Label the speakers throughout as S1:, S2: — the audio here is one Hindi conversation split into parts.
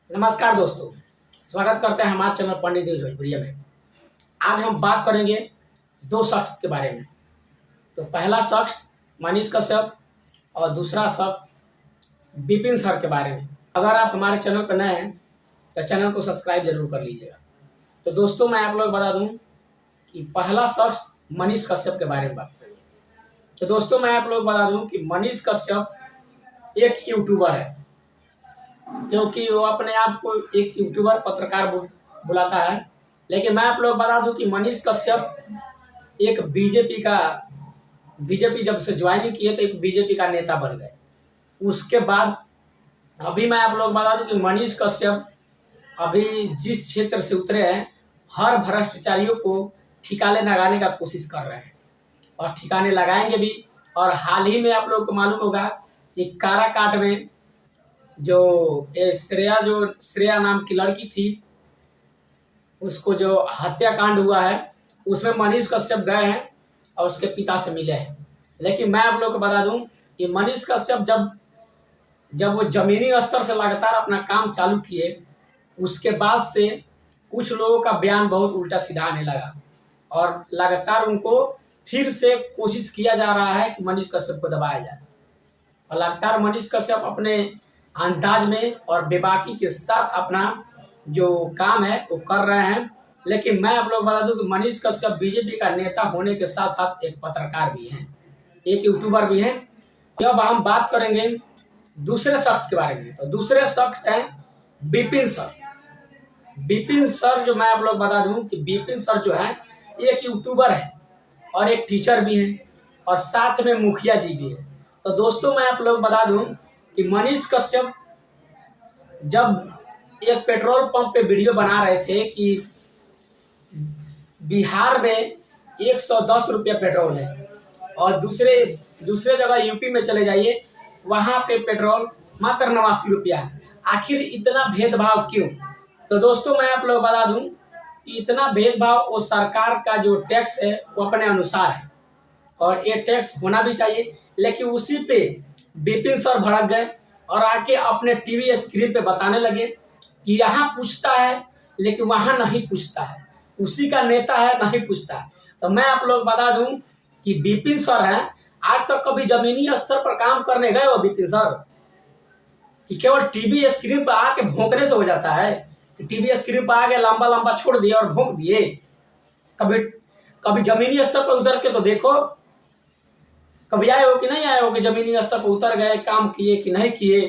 S1: नमस्कार दोस्तों, स्वागत करते हैं हमारे चैनल पंडित न्यूज भोजपुरिया में। आज हम बात करेंगे दो शख्स के बारे में। तो पहला शख्स मनीष कश्यप और दूसरा शख्स विपिन सर के बारे में। अगर आप हमारे चैनल पर नए हैं तो चैनल को सब्सक्राइब जरूर कर लीजिएगा। तो दोस्तों, मैं आप लोग बता दूं कि पहला शख्स मनीष कश्यप के बारे में बात करेंगे। तो दोस्तों, मैं आप लोग बता दूं कि मनीष कश्यप एक यूट्यूबर है, क्योंकि वो अपने आप को एक यूट्यूबर पत्रकार बुलाता है। लेकिन मैं आप लोग बता दूं कि मनीष कश्यप एक बीजेपी जब से ज्वाइनिंग किए तो एक बीजेपी का नेता बन गए। उसके बाद अभी मैं आप लोग बता दूं कि मनीष कश्यप अभी जिस क्षेत्र से उतरे हैं, हर भ्रष्टाचारियों को ठिकाने लगाने का कोशिश कर रहे हैं और ठिकाने लगाएंगे भी। और हाल ही में आप लोग को मालूम होगा कि काराकाट में जो श्रेया नाम की लड़की थी, उसको जो हत्याकांड हुआ है, उसमें मनीष कश्यप गए हैं और उसके पिता से मिले हैं। लेकिन मैं आप लोग को बता दूं कि मनीष कश्यप जब वो जमीनी स्तर से लगातार अपना काम चालू किए, उसके बाद से कुछ लोगों का बयान बहुत उल्टा सीधा आने लगा और लगातार उनको फिर से कोशिश किया जा रहा है कि मनीष कश्यप को दबाया जाए। और लगातार मनीष कश्यप अपने अंदाज में और बेबाकी के साथ अपना जो काम है वो कर रहे हैं। लेकिन मैं आप लोग बता दूं कि मनीष कश्यप बीजेपी का नेता होने के साथ साथ एक पत्रकार भी हैं, एक यूट्यूबर भी हैं। अब हम बात करेंगे दूसरे शख्स के बारे में। तो दूसरे शख्स हैं विपिन सर। विपिन सर जो मैं आप लोग बता दूं कि विपिन सर जो है एक यूट्यूबर है और एक टीचर भी हैं और साथ में मुखिया जी भी हैं। तो दोस्तों, मैं आप लोग बता दूं कि मनीष कश्यप जब एक पेट्रोल पंप पे वीडियो बना रहे थे कि बिहार में 110 रुपया पेट्रोल है और दूसरे जगह यूपी में चले जाइए, वहाँ पे पेट्रोल मात्र 89 रुपया है। आखिर इतना भेदभाव क्यों? तो दोस्तों, मैं आप लोग बता दूं कि इतना भेदभाव वो सरकार का जो टैक्स है वो अपने अनुसार है और ये टैक्स होना भी चाहिए। लेकिन उसी पे विपिन सर भड़क गए और आके अपने टीवी स्क्रीन पे बताने लगे कि यहाँ पूछता है लेकिन वहाँ नहीं पूछता है, उसी का नेता है नहीं पूछता है। तो मैं आप लोग बता दूं कि विपिन सर हैं, आज तक कभी जमीनी स्तर पर काम करने गए हो विपिन सर? कि केवल टीवी स्क्रीन पर आके भौंकने से हो जाता है कि टीवी स्क्रीन पर आके लंबा लंबा छोड़ दिए और भौंक दिए? कभी जमीनी स्तर पर उतर के तो देखो। कभी आए हो कि नहीं आए हो कि जमीनी स्तर पर उतर गए, काम किए कि नहीं किए?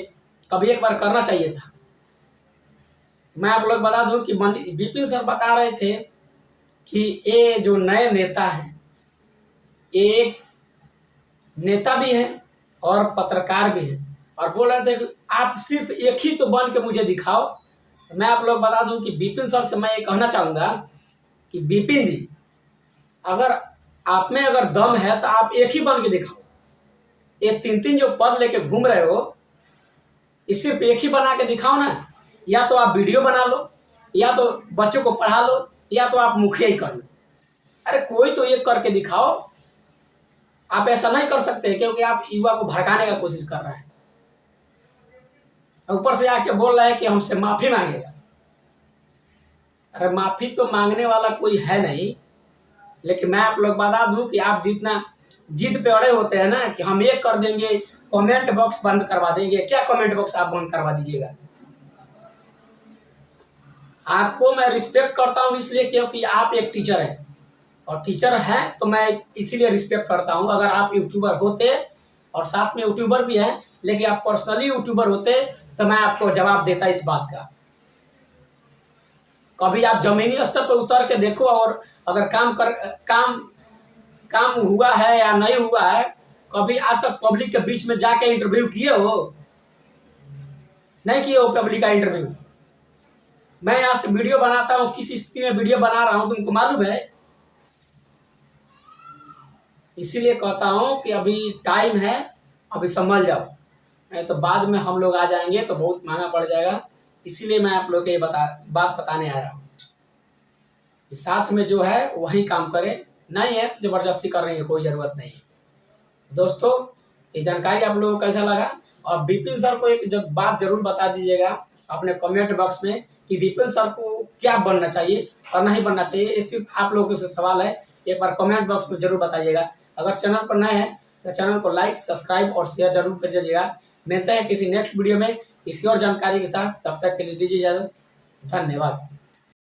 S1: कभी एक बार करना चाहिए था। मैं आप लोग बता दूं कि विपिन सर बता रहे थे कि ये जो नए नेता हैं, एक नेता भी हैं और पत्रकार भी हैं, और बोल रहे थे कि आप सिर्फ एक ही तो बन के मुझे दिखाओ। मैं आप लोग बता दूं कि विपिन सर से मैं ये कहना चाहूँगा कि विपिन जी, अगर आप में अगर दम है तो आप एक ही बन के दिखाओ। ये तीन जो पद लेके घूम रहे हो, इस सिर्फ एक ही बना के दिखाओ ना। या तो आप वीडियो बना लो, या तो बच्चों को पढ़ा लो, या तो आप मुखिया ही कर लो। अरे कोई तो एक करके दिखाओ। आप ऐसा नहीं कर सकते क्योंकि आप युवा को भड़काने का कोशिश कर रहे हैं। ऊपर से आके बोल रहा है कि हमसे माफी मांगेगा। अरे माफी तो मांगने वाला कोई है नहीं। लेकिन मैं आप लोग बता दूं कि आप जितना जिद पे अड़े होते हैं ना कि हम ये कर देंगे, कमेंट बॉक्स बंद करवा देंगे। क्या कमेंट बॉक्स आप बंद करवा दीजिएगा? आपको मैं रिस्पेक्ट करता हूं इसलिए क्योंकि आप एक टीचर हैं, और टीचर हैं तो मैं इसीलिए रिस्पेक्ट करता हूं। अगर आप यूट्यूबर होते और साथ में यूट्यूबर भी हैं, लेकिन आप पर्सनली यूट्यूबर होते तो मैं आपको जवाब देता इस बात का। कभी आप जमीनी स्तर पर उतर के देखो, और अगर काम हुआ है या नहीं हुआ है। कभी आज तक पब्लिक के बीच में जाके इंटरव्यू किए हो? नहीं किए हो पब्लिक का इंटरव्यू। मैं यहाँ से वीडियो बनाता हूँ, किस स्थिति में वीडियो बना रहा हूँ तुमको मालूम है? इसीलिए कहता हूँ कि अभी टाइम है, अभी संभल जाओ, नहीं तो बाद में हम लोग आ जाएंगे तो बहुत महंगा पड़ जाएगा। इसीलिए मैं आप लोग को ये बात बताने आया हूँ कि साथ में जो है वही काम करे, नहीं है तो जबरदस्ती करने की कोई ज़रूरत नहीं। दोस्तों, ये जानकारी आप लोगों को कैसा लगा? और विपिन सर को एक जब बात जरूर बता दीजिएगा अपने कमेंट बॉक्स में कि विपिन सर को क्या बनना चाहिए और नहीं बनना चाहिए। ये सिर्फ आप लोगों से सवाल है, एक बार कमेंट बॉक्स में जरूर बताइएगा। अगर चैनल पर नए हैं तो चैनल को लाइक, सब्सक्राइब और शेयर जरूर कर दीजिएगा। मिलते हैं किसी नेक्स्ट वीडियो में किसी और जानकारी के साथ, तब तक के लिए दीजिए इजाजत। धन्यवाद।